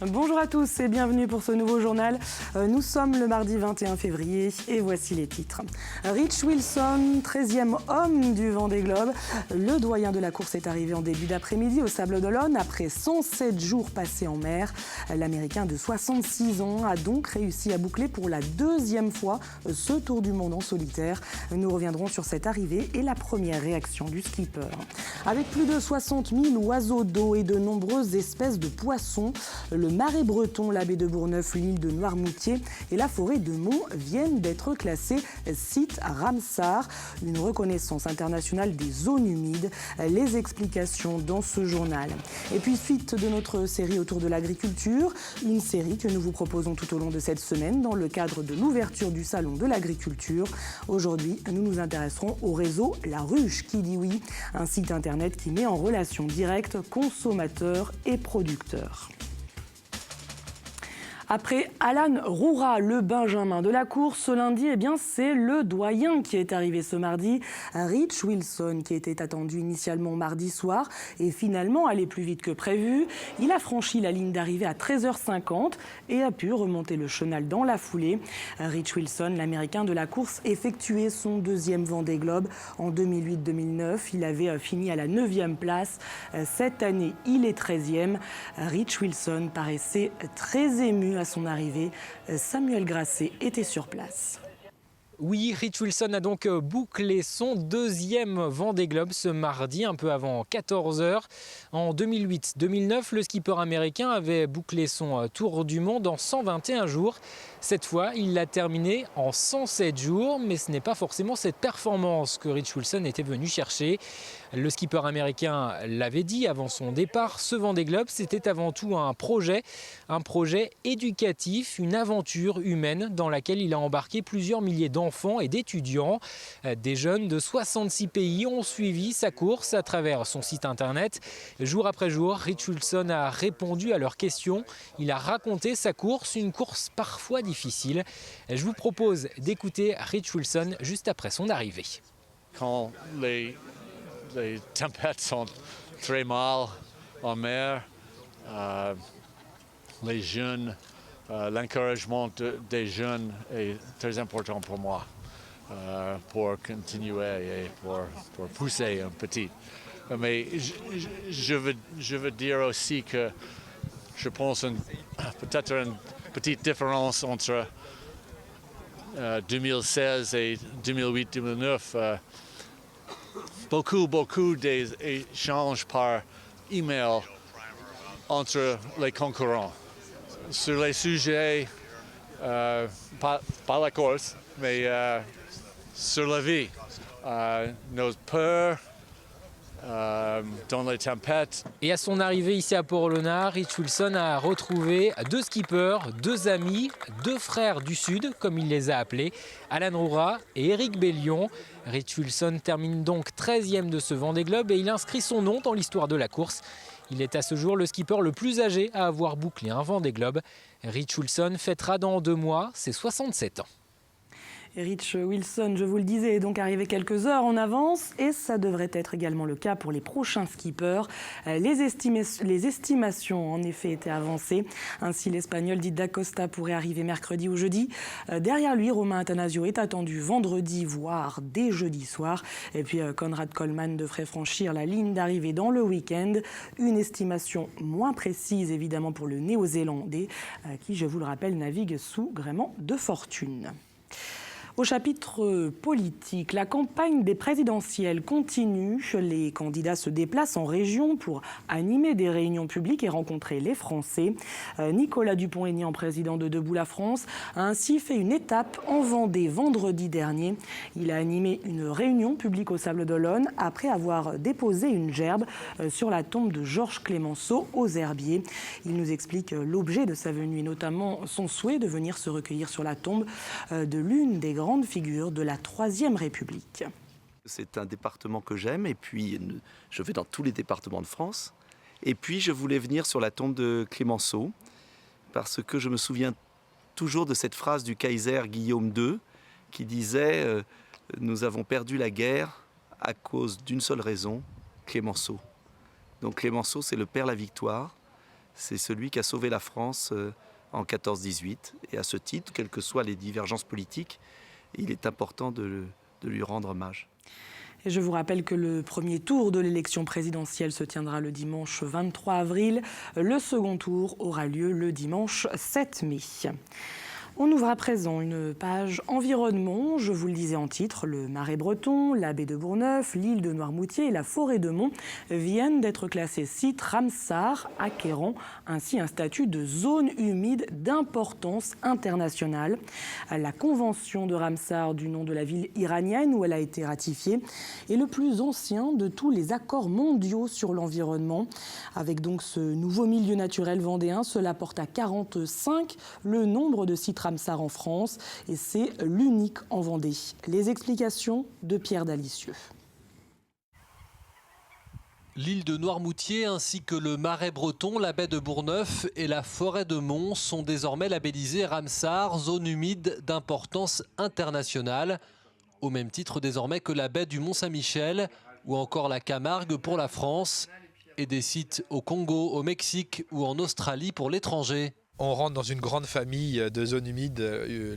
Bonjour à tous et bienvenue pour ce nouveau journal. Nous sommes le mardi 21 février et voici les titres. Rich Wilson, 13e homme du Vendée Globe. Le doyen de la course est arrivé en début d'après-midi au Sables-d'Olonne après 107 jours passés en mer. L'Américain de 66 ans a donc réussi à boucler pour la deuxième fois ce tour du monde en solitaire. Nous reviendrons sur cette arrivée et la première réaction du skipper. Avec plus de 60 000 oiseaux d'eau et de nombreuses espèces de poissons, le Marais breton, la baie de Bourgneuf, l'île de Noirmoutier et la forêt de Mont viennent d'être classés site Ramsar, une reconnaissance internationale des zones humides. Les explications dans ce journal. Et puis suite de notre série autour de l'agriculture, une série que nous vous proposons tout au long de cette semaine dans le cadre de l'ouverture du salon de l'agriculture. Aujourd'hui, nous nous intéresserons au réseau La Ruche qui dit oui, un site internet qui met en relation directe consommateurs et producteurs. Après Alan Roura, le Benjamin de la course, ce lundi, c'est le doyen qui est arrivé ce mardi. Rich Wilson, qui était attendu initialement mardi soir, est finalement allé plus vite que prévu. Il a franchi la ligne d'arrivée à 13h50 et a pu remonter le chenal dans la foulée. Rich Wilson, l'Américain de la course, effectuait son deuxième Vendée Globe en 2008-2009. Il avait fini à la 9e place. Cette année, il est 13e. Rich Wilson paraissait très ému à son arrivée. Samuel Grasset était sur place. Oui, Rich Wilson a donc bouclé son deuxième Vendée Globe ce mardi, un peu avant 14h. En 2008-2009, le skipper américain avait bouclé son tour du monde en 121 jours. Cette fois, il l'a terminé en 107 jours, mais ce n'est pas forcément cette performance que Rich Wilson était venu chercher. Le skipper américain l'avait dit avant son départ, ce Vendée Globe, c'était avant tout un projet éducatif, une aventure humaine dans laquelle il a embarqué plusieurs milliers d'enfants et d'étudiants. Des jeunes de 66 pays ont suivi sa course à travers son site internet. Jour après jour, Rich Wilson a répondu à leurs questions. Il a raconté sa course, une course parfois difficile. Je vous propose d'écouter Rich Wilson juste après son arrivée. Quand les tempêtes sont très mal en mer, les jeunes, l'encouragement des jeunes est très important pour moi, pour continuer et pour pousser un petit. Mais je veux dire aussi que je pense peut-être une petite différence entre 2016 et 2008-2009. Beaucoup d'échanges par email entre les concurrents sur les sujets, pas la course, mais sur la vie, nos peurs dans les tempêtes. Et à son arrivée ici à Port-Olona, Rich Wilson a retrouvé deux skippers, deux amis, deux frères du Sud, comme il les a appelés, Alan Roura et Éric Bellion. Rich Wilson termine donc 13e de ce Vendée Globe et il inscrit son nom dans l'histoire de la course. Il est à ce jour le skipper le plus âgé à avoir bouclé un Vendée Globe. Rich Wilson fêtera dans 2 mois ses 67 ans. Rich Wilson, je vous le disais, est donc arrivé quelques heures en avance et ça devrait être également le cas pour les prochains skippers. Les estimations en effet étaient avancées. Ainsi, l'Espagnol Di D'Acosta pourrait arriver mercredi ou jeudi. Derrière lui, Romain Attanasio est attendu vendredi, voire dès jeudi soir. Et puis Konrad Coleman devrait franchir la ligne d'arrivée dans le week-end. Une estimation moins précise évidemment pour le Néo-Zélandais qui, je vous le rappelle, navigue sous gréement de fortune. Au chapitre politique, la campagne des présidentielles continue. Les candidats se déplacent en région pour animer des réunions publiques et rencontrer les Français. Nicolas Dupont-Aignan, président de Debout la France, a ainsi fait une étape en Vendée vendredi dernier. Il a animé une réunion publique au Sables-d'Olonne après avoir déposé une gerbe sur la tombe de Georges Clemenceau aux Herbiers. Il nous explique l'objet de sa venue et notamment son souhait de venir se recueillir sur la tombe de l'une des grande figure de la Troisième République. C'est un département que j'aime et puis je vais dans tous les départements de France. Et puis je voulais venir sur la tombe de Clemenceau parce que je me souviens toujours de cette phrase du Kaiser Guillaume II qui disait « Nous avons perdu la guerre à cause d'une seule raison, Clemenceau ». Donc Clemenceau, c'est le père la victoire. C'est celui qui a sauvé la France en 14-18. Et à ce titre, quelles que soient les divergences politiques, il est important de lui rendre hommage. Et je vous rappelle que le premier tour de l'élection présidentielle se tiendra le dimanche 23 avril. Le second tour aura lieu le dimanche 7 mai. On ouvre à présent une page environnement. Je vous le disais en titre, le Marais breton, la baie de Bourgneuf, l'île de Noirmoutier et la forêt de Mont viennent d'être classés sites Ramsar, acquérant ainsi un statut de zone humide d'importance internationale. La convention de Ramsar, du nom de la ville iranienne où elle a été ratifiée, est le plus ancien de tous les accords mondiaux sur l'environnement. Avec donc ce nouveau milieu naturel vendéen, cela porte à 45 le nombre de sites Ramsar en France et c'est l'unique en Vendée. Les explications de Pierre Dalicieux. L'île de Noirmoutier ainsi que le Marais breton, la baie de Bourgneuf et la forêt de Mont sont désormais labellisés Ramsar, zone humide d'importance internationale, au même titre désormais que la baie du Mont-Saint-Michel ou encore la Camargue pour la France et des sites au Congo, au Mexique ou en Australie pour l'étranger. On rentre dans une grande famille de zones humides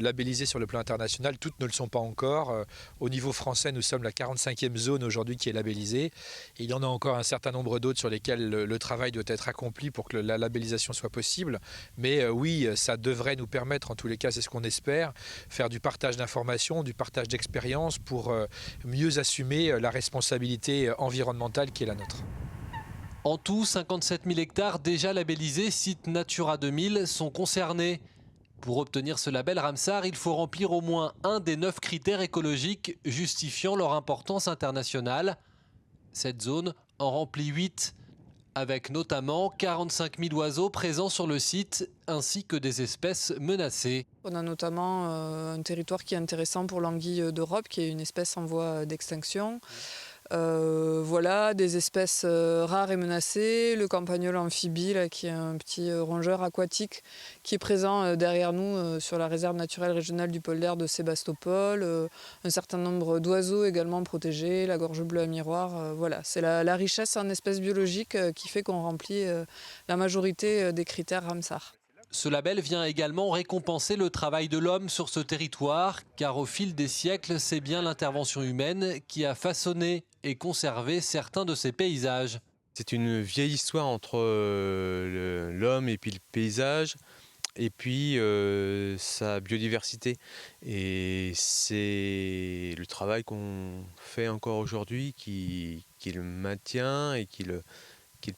labellisées sur le plan international. Toutes ne le sont pas encore. Au niveau français, nous sommes la 45e zone aujourd'hui qui est labellisée. Et il y en a encore un certain nombre d'autres sur lesquelles le travail doit être accompli pour que la labellisation soit possible. Mais oui, ça devrait nous permettre, en tous les cas, c'est ce qu'on espère, faire du partage d'informations, du partage d'expériences pour mieux assumer la responsabilité environnementale qui est la nôtre. En tout, 57 000 hectares déjà labellisés sites Natura 2000 sont concernés. Pour obtenir ce label Ramsar, il faut remplir au moins un des 9 critères écologiques justifiant leur importance internationale. Cette zone en remplit 8, avec notamment 45 000 oiseaux présents sur le site, ainsi que des espèces menacées. On a notamment un territoire qui est intéressant pour l'anguille d'Europe, qui est une espèce en voie d'extinction. Voilà, des espèces rares et menacées, le campagnol amphibie là, qui est un petit rongeur aquatique qui est présent derrière nous sur la réserve naturelle régionale du Polder de Sébastopol, un certain nombre d'oiseaux également protégés, la gorge bleue à miroir, voilà, c'est la richesse en espèces biologiques qui fait qu'on remplit la majorité des critères Ramsar. Ce label vient également récompenser le travail de l'homme sur ce territoire, car au fil des siècles, c'est bien l'intervention humaine qui a façonné et conservé certains de ces paysages. C'est une vieille histoire entre l'homme et puis le paysage, et puis sa biodiversité. Et c'est le travail qu'on fait encore aujourd'hui qui le maintient et qui le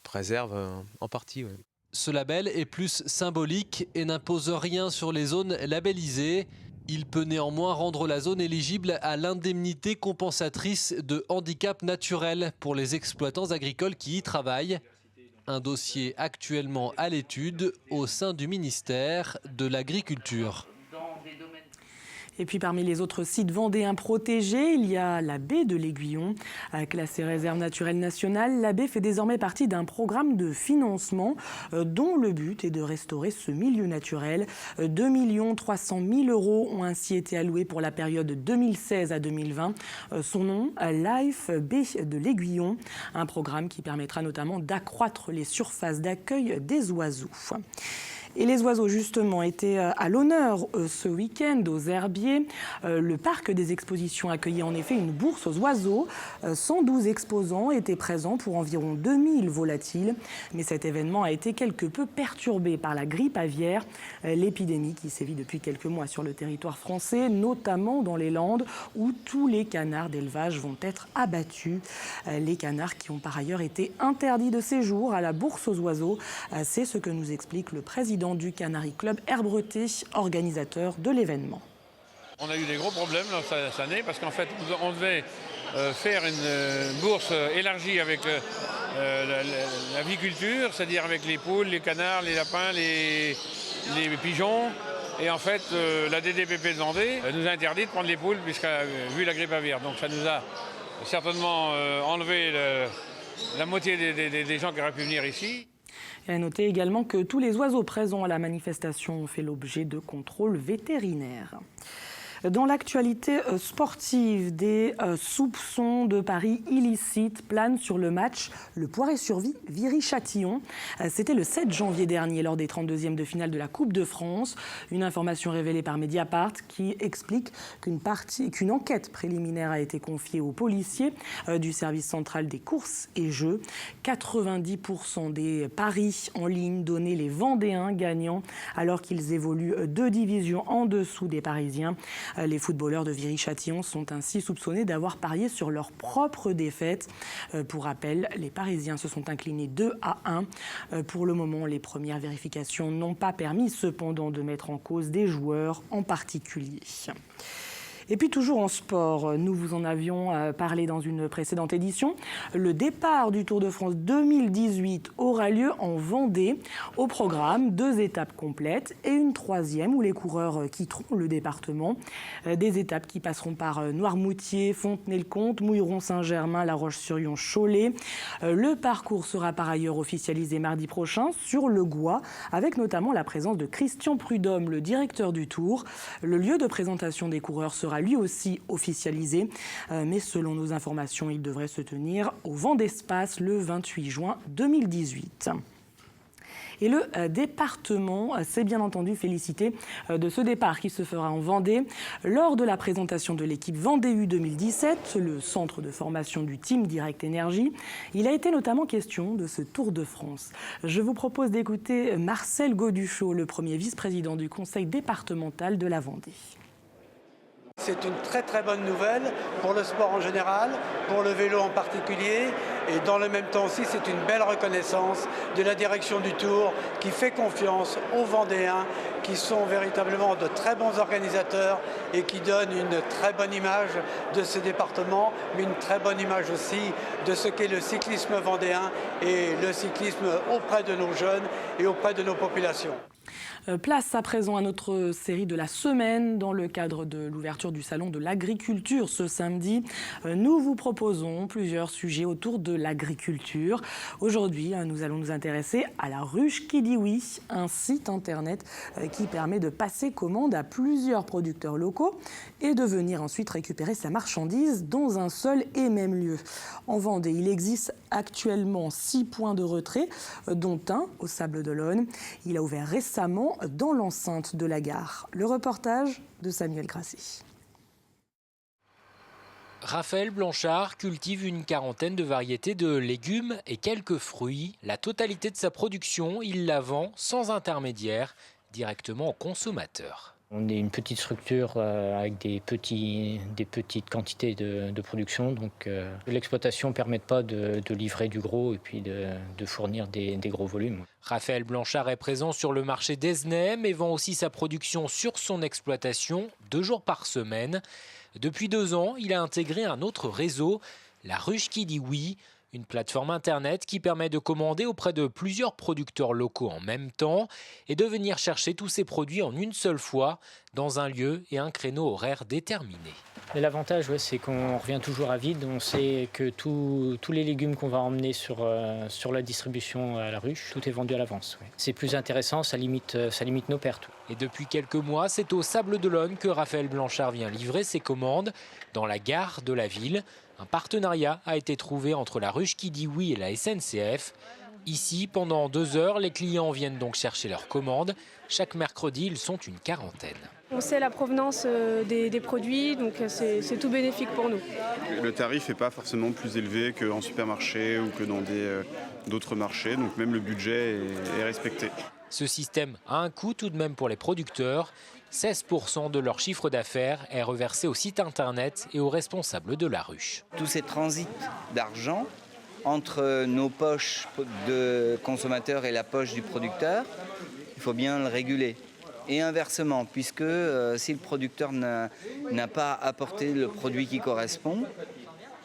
préserve en partie. Ouais. Ce label est plus symbolique et n'impose rien sur les zones labellisées. Il peut néanmoins rendre la zone éligible à l'indemnité compensatrice de handicap naturel pour les exploitants agricoles qui y travaillent. Un dossier actuellement à l'étude au sein du ministère de l'Agriculture. Et puis parmi les autres sites vendéens protégés, il y a la baie de l'Aiguillon. Classée réserve naturelle nationale, la baie fait désormais partie d'un programme de financement dont le but est de restaurer ce milieu naturel. 2 300 000 € ont ainsi été alloués pour la période 2016 à 2020. Son nom, Life Baie de l'Aiguillon, un programme qui permettra notamment d'accroître les surfaces d'accueil des oiseaux. Et les oiseaux, justement, étaient à l'honneur ce week-end aux Herbiers. Le parc des expositions accueillait en effet une bourse aux oiseaux. 112 exposants étaient présents pour environ 2000 volatiles. Mais cet événement a été quelque peu perturbé par la grippe aviaire, l'épidémie qui sévit depuis quelques mois sur le territoire français, notamment dans les Landes, où tous les canards d'élevage vont être abattus. Les canards qui ont par ailleurs été interdits de séjour à la bourse aux oiseaux. C'est ce que nous explique le président du Canary Club, Herbreté, organisateur de l'événement. On a eu des gros problèmes cette année parce qu'en fait on devait faire une bourse élargie avec l'aviculture, c'est-à-dire avec les poules, les canards, les lapins, les pigeons. Et en fait, la DDPP de Vendée nous a interdit de prendre les poules vu la grippe aviaire. Donc ça nous a certainement enlevé la moitié des gens qui auraient pu venir ici. Et à noter également que tous les oiseaux présents à la manifestation ont fait l'objet de contrôles vétérinaires. Dans l'actualité sportive, des soupçons de paris illicites planent sur le match Le Poiré-sur-Vie Viry-Châtillon. C'était le 7 janvier dernier lors des 32e de finale de la Coupe de France. Une information révélée par Mediapart qui explique qu'une enquête préliminaire a été confiée aux policiers du service central des courses et jeux. 90% des paris en ligne donnaient les Vendéens gagnants alors qu'ils évoluent 2 divisions en dessous des Parisiens. Les footballeurs de Viry-Châtillon sont ainsi soupçonnés d'avoir parié sur leur propre défaite. Pour rappel, les Parisiens se sont inclinés 2-1. Pour le moment, les premières vérifications n'ont pas permis cependant de mettre en cause des joueurs en particulier. Et puis toujours en sport, nous vous en avions parlé dans une précédente édition. Le départ du Tour de France 2018 aura lieu en Vendée. Au programme, 2 étapes complètes et une 3e où les coureurs quitteront le département. Des étapes qui passeront par Noirmoutier, Fontenay-le-Comte, Mouilleron-Saint-Germain, La Roche-sur-Yon, Cholet. Le parcours sera par ailleurs officialisé mardi prochain sur le Gois, avec notamment la présence de Christian Prudhomme, le directeur du Tour. Le lieu de présentation des coureurs sera lui aussi officialisé, mais selon nos informations, il devrait se tenir au Vent d'Espace le 28 juin 2018. Et le département s'est bien entendu félicité de ce départ qui se fera en Vendée. Lors de la présentation de l'équipe Vendée U 2017, le centre de formation du Team Direct Énergie, il a été notamment question de ce Tour de France. Je vous propose d'écouter Marcel Gauduchot, le premier vice-président du conseil départemental de la Vendée. C'est une très très bonne nouvelle pour le sport en général, pour le vélo en particulier, et dans le même temps aussi c'est une belle reconnaissance de la direction du Tour qui fait confiance aux Vendéens qui sont véritablement de très bons organisateurs et qui donnent une très bonne image de ce département, mais une très bonne image aussi de ce qu'est le cyclisme vendéen et le cyclisme auprès de nos jeunes et auprès de nos populations. Place à présent à notre série de la semaine dans le cadre de l'ouverture du Salon de l'agriculture ce samedi. Nous vous proposons plusieurs sujets autour de l'agriculture. Aujourd'hui, nous allons nous intéresser à la ruche qui dit oui, un site internet qui permet de passer commande à plusieurs producteurs locaux et de venir ensuite récupérer sa marchandise dans un seul et même lieu. En Vendée, il existe actuellement 6 points de retrait, dont un au Sables-d'Olonne. Il a ouvert récemment dans l'enceinte de la gare. Le reportage de Samuel Grassi. Raphaël Blanchard cultive une quarantaine de variétés de légumes et quelques fruits. La totalité de sa production, il la vend sans intermédiaire, directement aux consommateurs. On est une petite structure avec des petites quantités de production. Donc l'exploitation ne permet pas de livrer du gros et puis de fournir des gros volumes. Raphaël Blanchard est présent sur le marché d'Esnay, mais vend aussi sa production sur son exploitation 2 jours par semaine. Depuis 2 ans, il a intégré un autre réseau, la ruche qui dit oui. Une plateforme internet qui permet de commander auprès de plusieurs producteurs locaux en même temps et de venir chercher tous ces produits en une seule fois dans un lieu et un créneau horaire déterminé. L'avantage, c'est qu'on revient toujours à vide. On sait que tous les légumes qu'on va emmener sur la distribution à la ruche, tout est vendu à l'avance. C'est plus intéressant, ça limite nos pertes. Et depuis quelques mois, c'est au Sables-d'Olonne que Raphaël Blanchard vient livrer ses commandes dans la gare de la ville. Un partenariat a été trouvé entre la ruche qui dit oui et la SNCF. Ici, pendant 2 heures, les clients viennent donc chercher leurs commandes. Chaque mercredi, ils sont une quarantaine. On sait la provenance des produits, donc c'est tout bénéfique pour nous. Le tarif n'est pas forcément plus élevé qu'en supermarché ou que dans d'autres marchés, donc même le budget est respecté. Ce système a un coût tout de même pour les producteurs. 16% de leur chiffre d'affaires est reversé au site internet et aux responsables de la ruche. Tous ces transits d'argent entre nos poches de consommateurs et la poche du producteur, il faut bien le réguler. Et inversement, puisque si le producteur n'a pas apporté le produit qui correspond,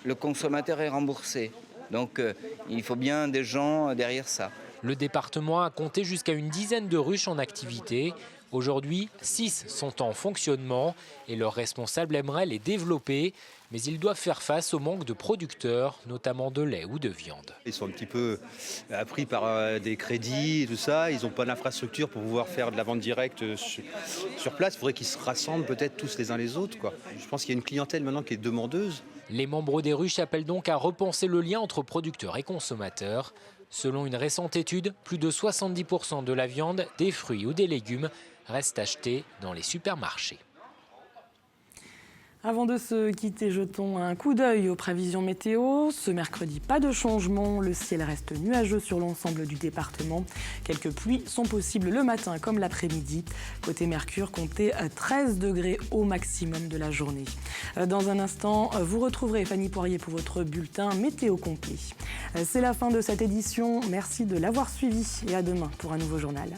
le consommateur est remboursé. Donc il faut bien des gens derrière ça. Le département a compté jusqu'à une dizaine de ruches en activité. Aujourd'hui, 6 sont en fonctionnement et leurs responsables aimeraient les développer. Mais ils doivent faire face au manque de producteurs, notamment de lait ou de viande. Ils sont un petit peu pris par des crédits et tout ça. Ils n'ont pas d'infrastructure pour pouvoir faire de la vente directe sur place. Il faudrait qu'ils se rassemblent peut-être tous les uns les autres, quoi. Je pense qu'il y a une clientèle maintenant qui est demandeuse. Les membres des ruches appellent donc à repenser le lien entre producteurs et consommateurs. Selon une récente étude, plus de 70% de la viande, des fruits ou des légumes restent achetés dans les supermarchés. Avant de se quitter, jetons un coup d'œil aux prévisions météo. Ce mercredi, pas de changement. Le ciel reste nuageux sur l'ensemble du département. Quelques pluies sont possibles le matin comme l'après-midi. Côté Mercure, comptez 13 degrés au maximum de la journée. Dans un instant, vous retrouverez Fanny Poirier pour votre bulletin météo complet. C'est la fin de cette édition. Merci de l'avoir suivi et à demain pour un nouveau journal.